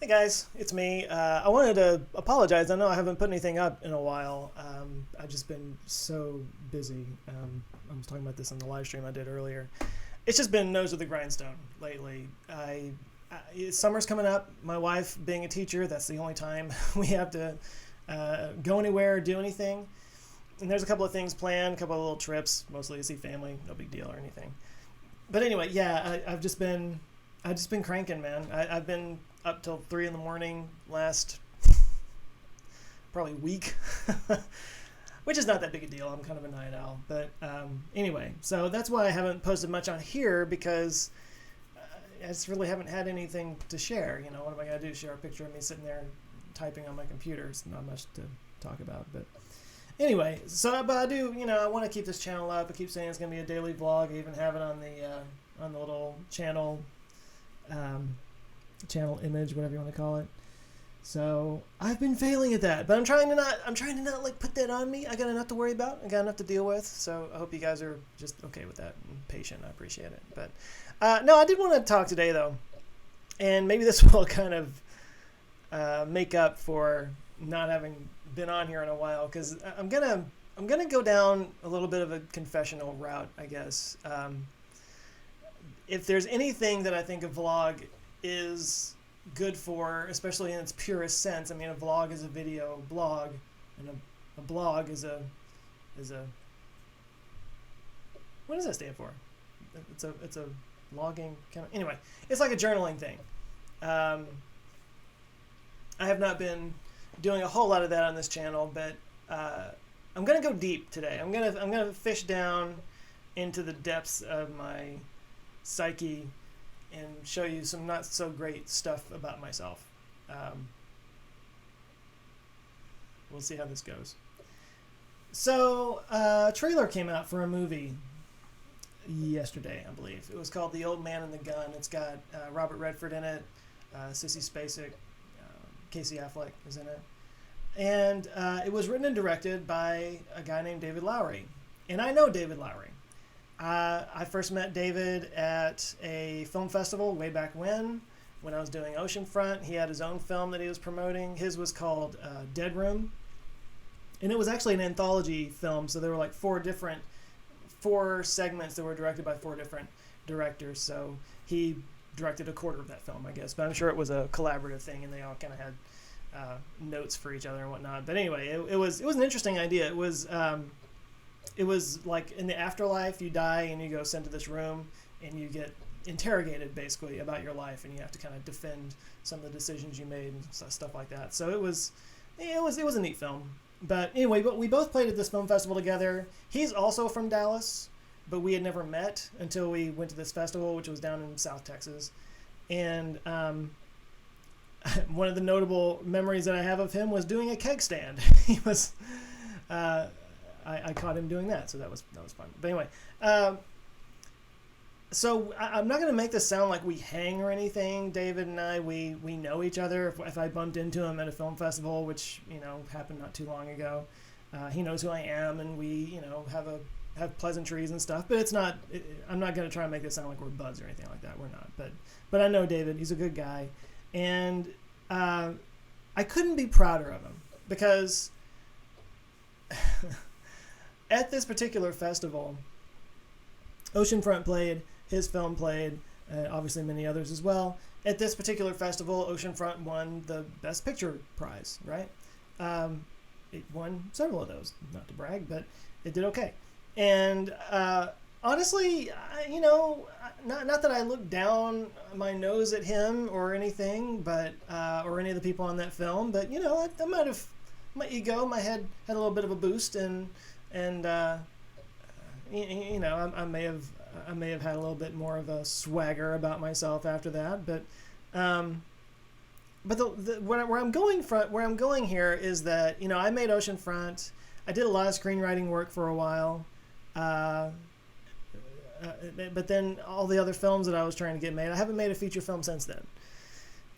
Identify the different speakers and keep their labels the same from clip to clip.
Speaker 1: Hey guys, it's me. I wanted to apologize. I know I haven't put anything up in a while. I've just been so busy. I was talking about this on the live stream I did earlier. It's just been nose to the grindstone lately. Summer's coming up. My wife, being a teacher, that's the only time we have to go anywhere, do anything. And there's a couple of things planned, a couple of little trips, mostly to see family, no big deal or anything. But anyway, yeah, I've just been cranking, man. I've been up till 3 in the morning last probably week, which is not that big a deal. I'm kind of a night owl, but anyway, so that's why I haven't posted much on here because I just really haven't had anything to share. You know, what am I gonna do? Share a picture of me sitting there typing on my computer? It's not much to talk about, but anyway. But I do. I want to keep this channel up. I keep saying it's gonna be a daily vlog. I even have it on the little channel. Channel image, whatever you want to call it. So I've been failing at that, but I'm trying to not like put that on me. I got enough to worry about. I got enough to deal with. So I hope you guys are just okay with that and patient. I appreciate it. But no, I did want to talk today though, and maybe this will kind of make up for not having been on here in a while, because I'm gonna go down a little bit of a confessional route, I guess. If there's anything that I think a vlog is good for, especially in its purest sense. I mean, a vlog is a video blog, and a blog is a what does that stand for? It's a logging kind of, anyway. It's like a journaling thing. I have not been doing a whole lot of that on this channel, but I'm gonna go deep today. I'm gonna fish down into the depths of my psyche and show you some not so great stuff about myself. We'll see how this goes. So, a trailer came out for a movie yesterday, I believe. It was called The Old Man and the Gun. It's got Robert Redford in it, Sissy Spacek, Casey Affleck is in it. And it was written and directed by a guy named David Lowery. And I know David Lowery. I first met David at a film festival way back when I was doing Oceanfront. He had his own film that he was promoting. His was called Dead Room. And it was actually an anthology film, so there were like four segments that were directed by four different directors. So he directed a quarter of that film, I guess. But I'm sure it was a collaborative thing, and they all kind of had notes for each other and whatnot. But anyway, it was an interesting idea. It was like in the afterlife, you die and you go sent to this room and you get interrogated basically about your life, and you have to kind of defend some of the decisions you made and stuff like that. So it was a neat film. But anyway, we both played at this film festival together. He's also from Dallas, but we had never met until we went to this festival, which was down in South Texas. And one of the notable memories that I have of him was doing a keg stand. He was. I caught him doing that, so that was fun. But anyway, so I'm not going to make this sound like we hang or anything. David and I, we know each other. If I bumped into him at a film festival, which happened not too long ago, he knows who I am, and we have pleasantries and stuff. But it's not. I'm not going to try and make this sound like we're buds or anything like that. We're not. But I know David. He's a good guy, and I couldn't be prouder of him because. At this particular festival, Oceanfront played, his film played, obviously many others as well. At this particular festival, Oceanfront won the Best Picture prize, right? It won several of those, not to brag, but it did okay. And honestly, not that I look down my nose at him or anything, but or any of the people on that film, but I might have, my ego, my head had a little bit of a boost, and I may have had a little bit more of a swagger about myself after that, but where I'm going here is that I made Oceanfront. I did a lot of screenwriting work for a while, but then all the other films that I was trying to get made, I haven't made a feature film since then.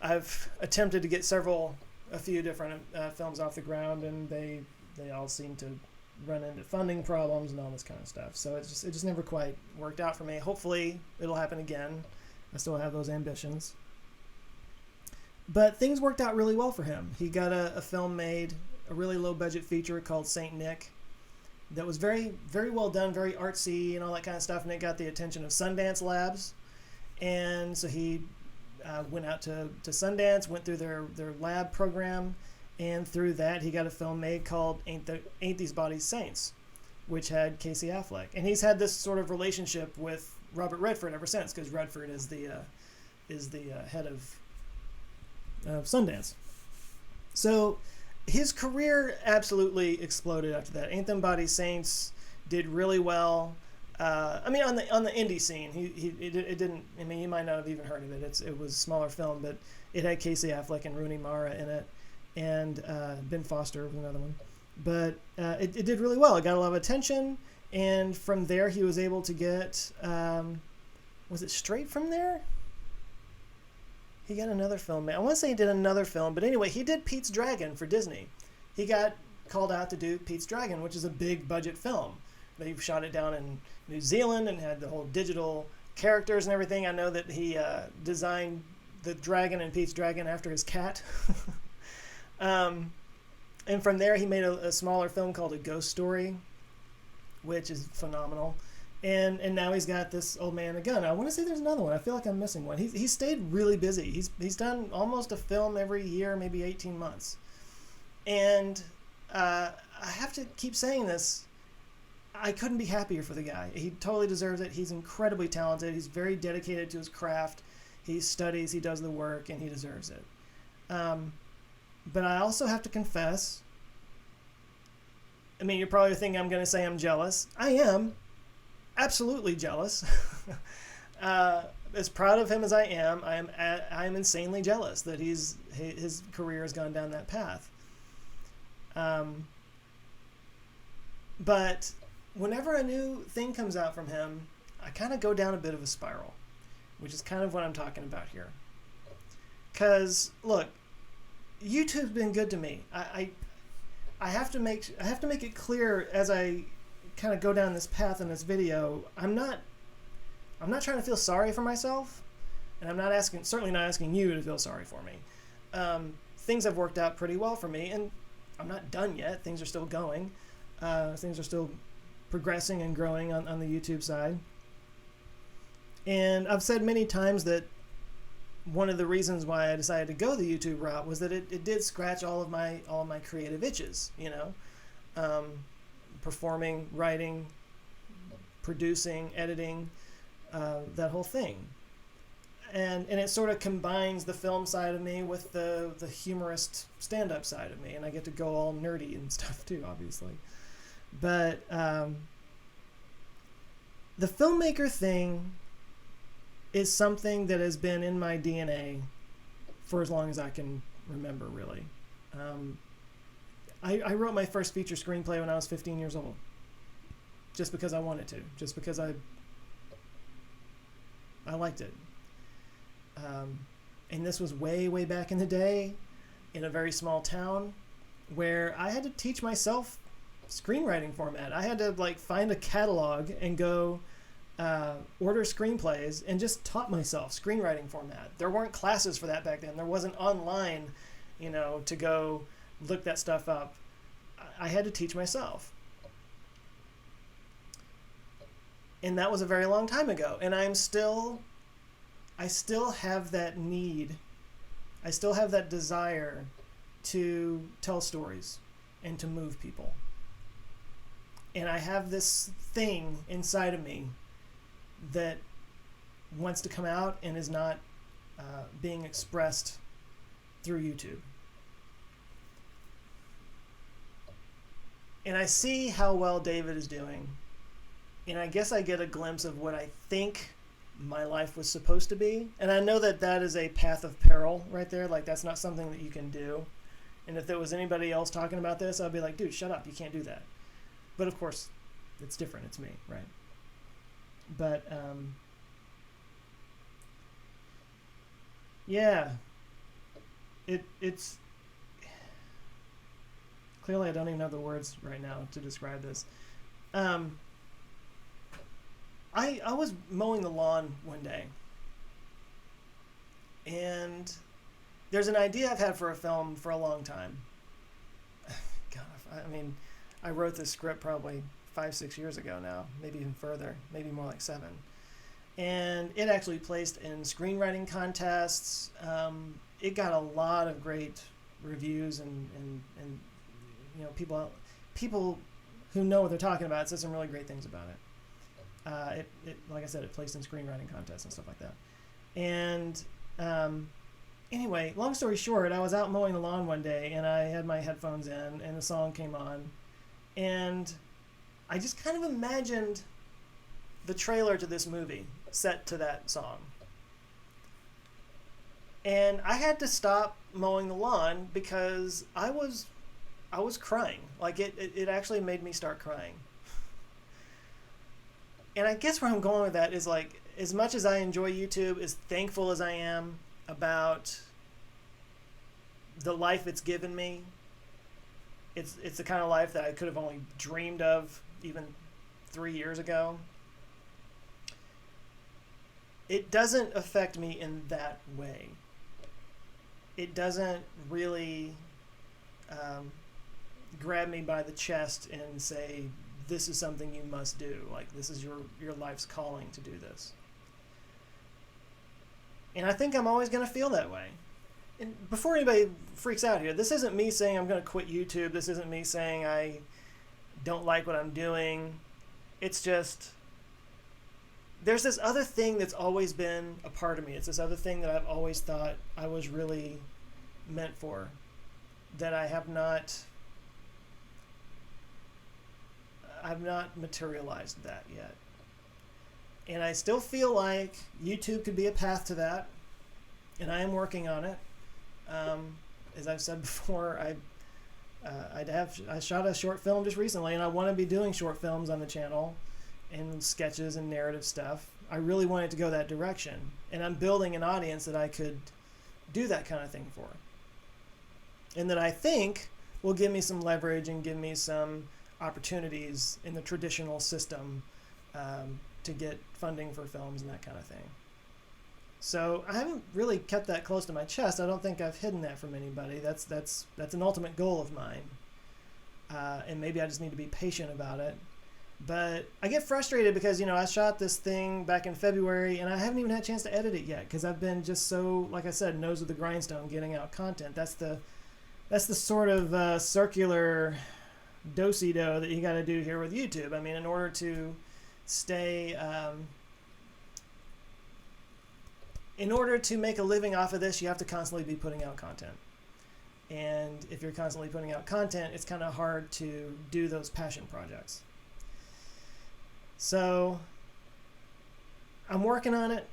Speaker 1: I've attempted to get a few different films off the ground, and they all seem to run into funding problems and all this kind of stuff. So it just never quite worked out for me. Hopefully it'll happen again. I still have those ambitions. But things worked out really well for him. He got a film made, a really low budget feature called Saint Nick, that was very, very well done, very artsy and all that kind of stuff, and it got the attention of Sundance Labs. And so he went out to Sundance, went through their lab program, and through that he got a film made called Ain't These Bodies Saints, which had Casey Affleck. And he's had this sort of relationship with Robert Redford ever since, because Redford is the head of Sundance. So his career absolutely exploded after that. Ain't Them Bodies Saints did really well. I mean, on the indie scene, it didn't. I mean, you might not have even heard of it. It was a smaller film, but it had Casey Affleck and Rooney Mara in it, and Ben Foster was another one. But it did really well. It got a lot of attention, and from there he was able to get. Was it straight from there? He got another film. I want to say he did another film, but anyway, he did Pete's Dragon for Disney. He got called out to do Pete's Dragon, which is a big budget film. They shot it down in New Zealand and had the whole digital characters and everything. I know that he designed the dragon in Pete's Dragon after his cat. And from there, he made a smaller film called A Ghost Story, which is phenomenal. And now he's got this Old Man and a Gun. I want to say there's another one. I feel like I'm missing one. He's stayed really busy. He's done almost a film every year, maybe 18 months. And I have to keep saying this. I couldn't be happier for the guy. He totally deserves it. He's incredibly talented. He's very dedicated to his craft. He studies, he does the work, and he deserves it. But I also have to confess, I mean, you're probably thinking I'm going to say I'm jealous. I am. Absolutely jealous. As proud of him as I am insanely jealous that his career has gone down that path. But whenever a new thing comes out from him, I kind of go down a bit of a spiral, which is kind of what I'm talking about here. Because look, YouTube's been good to me. I have to make it clear as I kind of go down this path in this video. I'm not trying to feel sorry for myself, and I'm certainly not asking you to feel sorry for me. Things have worked out pretty well for me, and I'm not done yet. Things are still going. Things are still progressing and growing on the YouTube side. And I've said many times that one of the reasons why I decided to go the YouTube route was that it did scratch all of my creative itches, performing, writing, producing, editing, that whole thing. And it sort of combines the film side of me with the humorist stand-up side of me, and I get to go all nerdy and stuff too, obviously. But the filmmaker thing is something that has been in my DNA for as long as I can remember, really. I wrote my first feature screenplay when I was 15 years old, just because I wanted to, just because I liked it. And this was way, way back in the day in a very small town where I had to teach myself screenwriting format. I had to find a catalog and go order screenplays and just taught myself screenwriting format. There weren't classes for that back then. There wasn't online, to go look that stuff up. I had to teach myself. And that was a very long time ago. And I still have that need. I still have that desire to tell stories and to move people. And I have this thing inside of me that wants to come out and is not being expressed through YouTube. And I see how well David is doing. And I guess I get a glimpse of what I think my life was supposed to be. And I know that is a path of peril right there. That's not something that you can do. And if there was anybody else talking about this, I'd be like, dude, shut up. You can't do that. But of course, it's different. It's me, right? But, yeah. It's... Clearly, I don't even have the words right now to describe this. I was mowing the lawn one day, and there's an idea I've had for a film for a long time. God, I mean, I wrote this script probably 5-6 years ago now, maybe even further, maybe more like 7. And it actually placed in screenwriting contests. It got a lot of great reviews and you know, people who know what they're talking about said some really great things about it. It like I said, it placed in screenwriting contests and stuff like that. And anyway, long story short, I was out mowing the lawn one day and I had my headphones in and the song came on, and I just kind of imagined the trailer to this movie set to that song. And I had to stop mowing the lawn because I was crying. Like it actually made me start crying. And I guess where I'm going with that is, like, as much as I enjoy YouTube, as thankful as I am about the life it's given me, it's the kind of life that I could have only dreamed of even 3 years ago. It doesn't affect me in that way. It doesn't really grab me by the chest and say, this is something you must do. Like, this is your life's calling to do this. And I think I'm always going to feel that way. And before anybody freaks out here, this isn't me saying I'm going to quit YouTube. This isn't me saying I don't like what I'm doing. It's just, there's this other thing that's always been a part of me. It's this other thing that I've always thought I was really meant for, that I've not materialized that yet. And I still feel like YouTube could be a path to that, and I am working on it. As I've said before, I shot a short film just recently, and I want to be doing short films on the channel and sketches and narrative stuff. I really want it to go that direction, and I'm building an audience that I could do that kind of thing for, and that I think will give me some leverage and give me some opportunities in the traditional system to get funding for films and that kind of thing. So I haven't really kept that close to my chest. I don't think I've hidden that from anybody. That's an ultimate goal of mine, and maybe I just need to be patient about it. But I get frustrated because, you know, I shot this thing back in February and I haven't even had a chance to edit it yet because I've been just so, like I said, nose to the grindstone getting out content. That's the sort of circular do-si-do that you got to do here with YouTube. I mean, in order to stay, in order to make a living off of this, you have to constantly be putting out content. And if you're constantly putting out content, it's kind of hard to do those passion projects. So I'm working on it.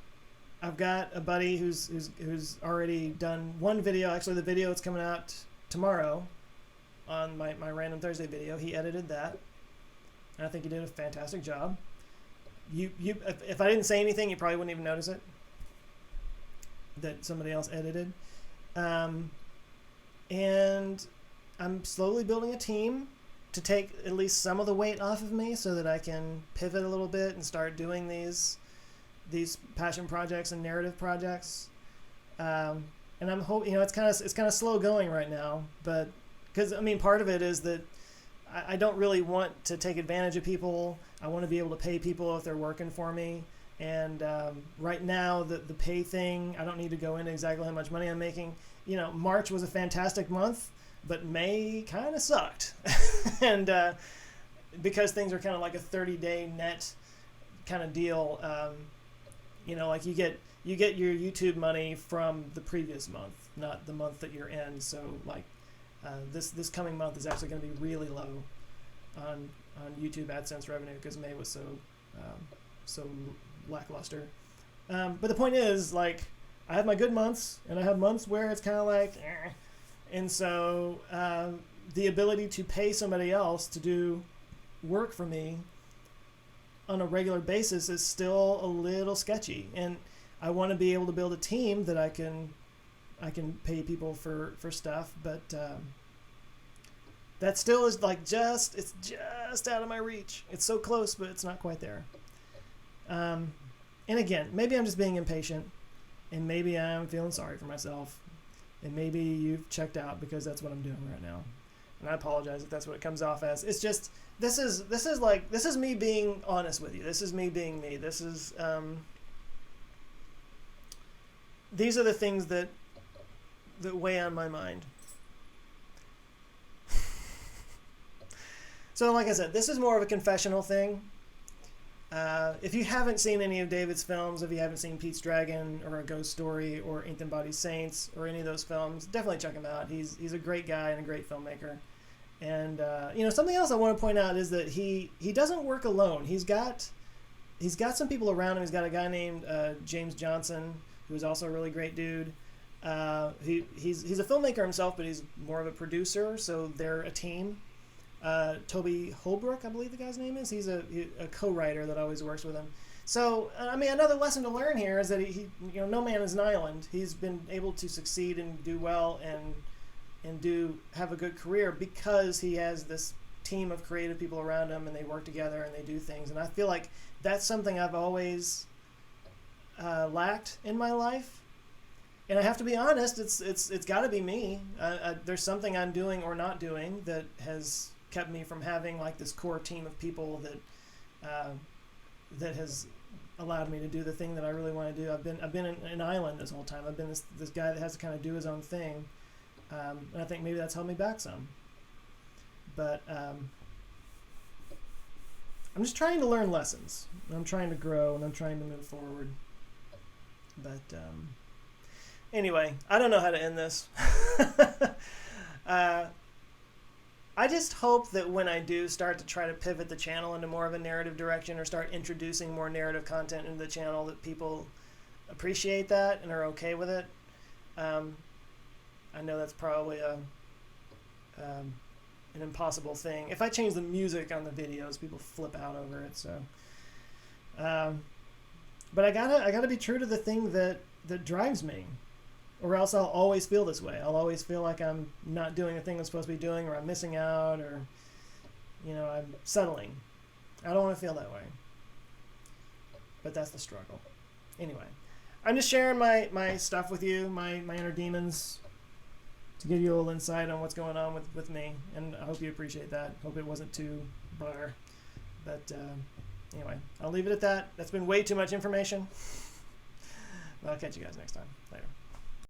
Speaker 1: I've got a buddy who's already done one video. Actually, the video that's coming out tomorrow on my Random Thursday video, he edited that, and I think he did a fantastic job. If I didn't say anything, you probably wouldn't even notice it, that somebody else edited. And I'm slowly building a team to take at least some of the weight off of me so that I can pivot a little bit and start doing these passion projects and narrative projects. And I'm hoping, you know, it's kind of slow going right now, but because, I mean, part of it is that I don't really want to take advantage of people. I want to be able to pay people if they're working for me. And right now, the pay thing, I don't need to go into exactly how much money I'm making. You know, March was a fantastic month, but May kind of sucked. And because things are kind of like a 30-day net kind of deal, you know, like you get your YouTube money from the previous month, not the month that you're in. So like this coming month is actually going to be really low on YouTube AdSense revenue because May was so lackluster. But the point is, like, I have my good months and I have months where it's kind of like and so the ability to pay somebody else to do work for me on a regular basis is still a little sketchy, and I want to be able to build a team that I can pay people for stuff, but that still is like it's just out of my reach. It's so close, but it's not quite there. And again, maybe I'm just being impatient, and maybe I'm feeling sorry for myself, And maybe you've checked out because that's what I'm doing right now. And I apologize if that's what it comes off as. It's just, this is me being honest with you. This is me being me. This is, these are the things that weigh on my mind. So like I said, this is more of a confessional thing. If you haven't seen any of David's films, if you haven't seen Pete's Dragon or A Ghost Story or Inked and Body Saints or any of those films, definitely check him out. He's a great guy and a great filmmaker. And something else I want to point out is that he doesn't work alone. He's got some people around him. He's got a guy named James Johnson, who is also a really great dude. He's a filmmaker himself, but he's more of a producer, so they're a team. Toby Holbrook, I believe the guy's name is. He's a co-writer that always works with him. So, I mean, another lesson to learn here is that he no man is an island. He's been able to succeed and do well and have a good career because he has this team of creative people around him, and they work together and they do things. And I feel like that's something I've always lacked in my life. And I have to be honest, it's got to be me. There's something I'm doing or not doing that has kept me from having like this core team of people that has allowed me to do the thing that I really want to do. I've been an island this whole time. I've been this guy that has to kind of do his own thing, and I think maybe that's held me back some. But I'm just trying to learn lessons. I'm trying to grow and I'm trying to move forward. But anyway, I don't know how to end this. I just hope that when I do start to try to pivot the channel into more of a narrative direction or start introducing more narrative content into the channel, that people appreciate that and are okay with it. I know that's probably an impossible thing. If I change the music on the videos, people flip out over it. So, but I gotta be true to the thing that drives me. Or else I'll always feel this way. I'll always feel like I'm not doing the thing I'm supposed to be doing, or I'm missing out, or, I'm settling. I don't want to feel that way. But that's the struggle. Anyway, I'm just sharing my stuff with you, my inner demons, to give you a little insight on what's going on with me. And I hope you appreciate that. Hope it wasn't too blur. But anyway, I'll leave it at that. That's been way too much information. I'll catch you guys next time. Later.